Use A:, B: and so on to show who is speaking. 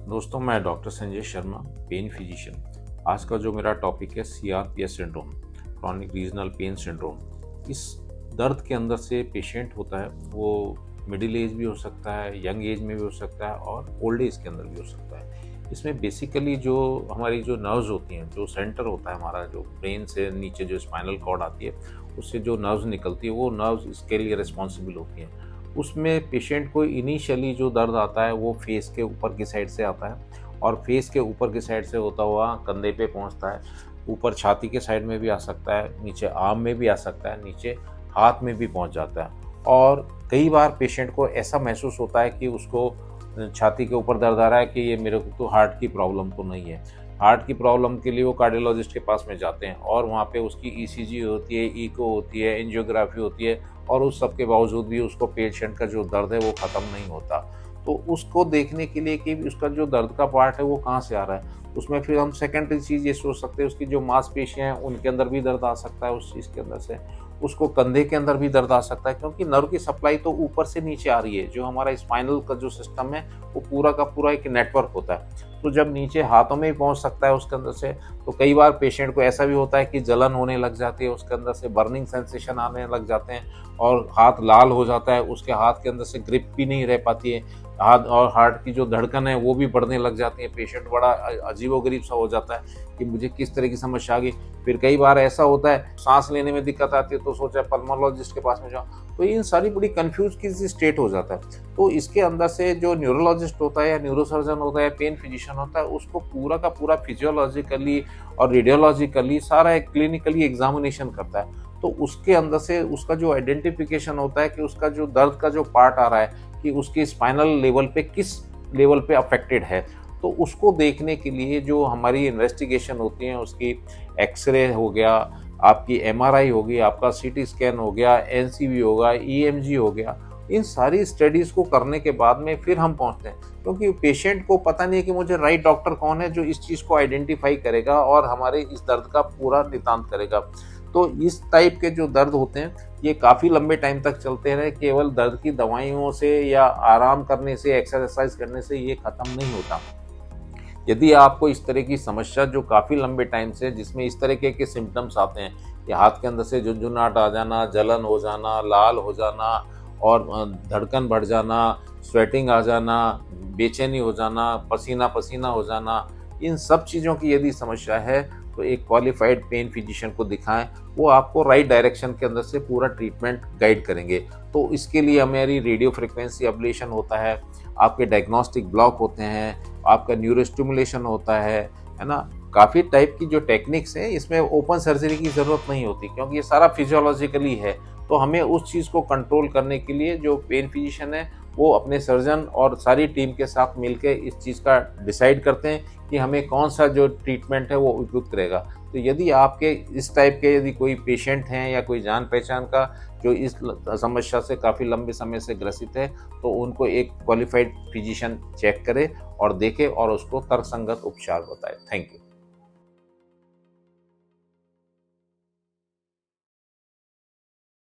A: दोस्तों, मैं doctor Sanjay Sharma, pain physician. आज का जो मेरा टॉपिक है CRPS syndrome, chronic regional pain syndrome. इस दर्द के अंदर से पेशेंट होता है, वो मिडिल एज भी हो सकता है, यंग एज में भी हो सकता है और ओल्ड एज के अंदर भी हो सकता है। इसमें बेसिकली जो हमारी जो नर्व्स होती हैं, जो सेंटर होता है हमारा, जो ब्रेन से नीचे जो स्पाइनल कॉर्ड आती है, उससे जो नर्व्स निकलती है, वो नर्व्स इसके लिए रिस्पॉन्सिबल होती हैं। उसमें पेशेंट को इनिशियली जो दर्द आता है वो फेस के ऊपर की साइड से आता है और फेस के ऊपर की साइड से होता हुआ कंधे पे पहुंचता है। ऊपर छाती के साइड में भी आ सकता है, नीचे आर्म में भी आ सकता है, नीचे हाथ में भी पहुंच जाता है। और कई बार पेशेंट को ऐसा महसूस होता है कि उसको छाती के ऊपर दर्द आ रहा है कि ये मेरे को तो हार्ट की प्रॉब्लम तो नहीं है। हार्ट की प्रॉब्लम के लिए वो कार्डियोलॉजिस्ट के पास में जाते हैं और वहाँ पे उसकी ECG होती है, इको होती है, एंजियोग्राफी होती है और उस सब के बावजूद भी उसको पेशेंट का जो दर्द है वो ख़त्म नहीं होता। तो उसको देखने के लिए कि उसका जो दर्द का पार्ट है वो कहाँ से आ रहा है, उसमें फिर हम सेकेंडरी चीज़ ये सोच सकते हैं, उसकी जो मांसपेशियाँ हैं उनके अंदर भी दर्द आ सकता है उस चीज़ के अंदर से। उसको कंधे के अंदर भी दर्द आ सकता है क्योंकि नर्व की सप्लाई तो ऊपर से नीचे आ रही है। जो हमारा स्पाइनल का जो सिस्टम है वो पूरा का पूरा एक नेटवर्क होता है। तो जब नीचे हाथों में भी पहुंच सकता है उसके अंदर से, तो कई बार पेशेंट को ऐसा भी होता है कि जलन होने लग जाती है, उसके अंदर से बर्निंग सेंसेशन आने लग जाते हैं और हाथ लाल हो जाता है, उसके हाथ के अंदर से ग्रिप भी नहीं रह पाती है। हाथ और हार्ट की जो धड़कन है वो भी बढ़ने लग जाती है। पेशेंट बड़ा अजीबोगरीब सा हो जाता है कि मुझे किस तरह की समस्या आ गई। फिर कई बार ऐसा होता है सांस लेने में दिक्कत आती है तो सोचा पल्मोनोलॉजिस्ट के पास में जाओ, तो इन सारी बड़ी कंफ्यूज की स्टेट हो जाता है। तो इसके अंदर से जो न्यूरोलॉजिस्ट होता है या न्यूरोसर्जन होता है, पेन फिजिशियन होता है, उसको पूरा का पूरा फिजियोलॉजिकली और रेडियोलॉजिकली सारा एक क्लिनिकली एग्जामिनेशन करता है। तो उसके अंदर से उसका जो आइडेंटिफिकेशन होता है कि उसका जो दर्द का जो पार्ट आ रहा है कि उसके स्पाइनल लेवल पे किस लेवल पे अफेक्टेड है। तो उसको देखने के लिए जो हमारी इन्वेस्टिगेशन होती है, उसकी एक्सरे हो गया, आपकी MRI होगी, आपका CT स्कैन हो गया, NCV होगा, EMG हो गया, इन सारी स्टडीज़ को करने के बाद में फिर हम पहुंचते हैं, क्योंकि पेशेंट को पता नहीं है कि मुझे राइट डॉक्टर कौन है जो इस चीज़ को आइडेंटिफाई करेगा और हमारे इस दर्द का पूरा निदान करेगा। तो इस टाइप के जो दर्द होते हैं ये काफ़ी लंबे टाइम तक चलते रहे, केवल दर्द की दवाइयों से या आराम करने से, एक्सरसाइज करने से ये ख़त्म नहीं होता। यदि आपको इस तरह की समस्या जो काफ़ी लंबे टाइम से, जिसमें इस तरीके के सिम्टम्स आते हैं कि हाथ के अंदर से झुनझुनाहट आ जाना, जलन हो जाना, लाल हो जाना और धड़कन बढ़ जाना, स्वेटिंग आ जाना, बेचैनी हो जाना, पसीना पसीना हो जाना, इन सब चीज़ों की यदि समस्या है तो एक क्वालिफाइड पेन फिजिशियन को दिखाएं। वो आपको राइट डायरेक्शन के अंदर से पूरा ट्रीटमेंट गाइड करेंगे। तो इसके लिए हमारी रेडियो फ्रिक्वेंसी एब्लेशन होता है, आपके डायग्नोस्टिक ब्लॉक होते हैं, आपका न्यूरो स्टिमुलेशन होता है ना। काफ़ी टाइप की जो टेक्निक्स हैं, इसमें ओपन सर्जरी की ज़रूरत नहीं होती क्योंकि ये सारा फिजियोलॉजिकली है। तो हमें उस चीज़ को कंट्रोल करने के लिए जो पेन फिजिशियन है वो अपने सर्जन और सारी टीम के साथ मिलकर इस चीज़ का डिसाइड करते हैं कि हमें कौन सा जो ट्रीटमेंट है वो उपयुक्त रहेगा। तो यदि आपके इस टाइप के यदि कोई पेशेंट हैं या कोई जान पहचान का जो इस समस्या से काफ़ी लंबे समय से ग्रसित है, तो उनको एक क्वालिफाइड फिजिशियन चेक करे और देखे और उसको तर्कसंगत उपचार बताए। Thank you.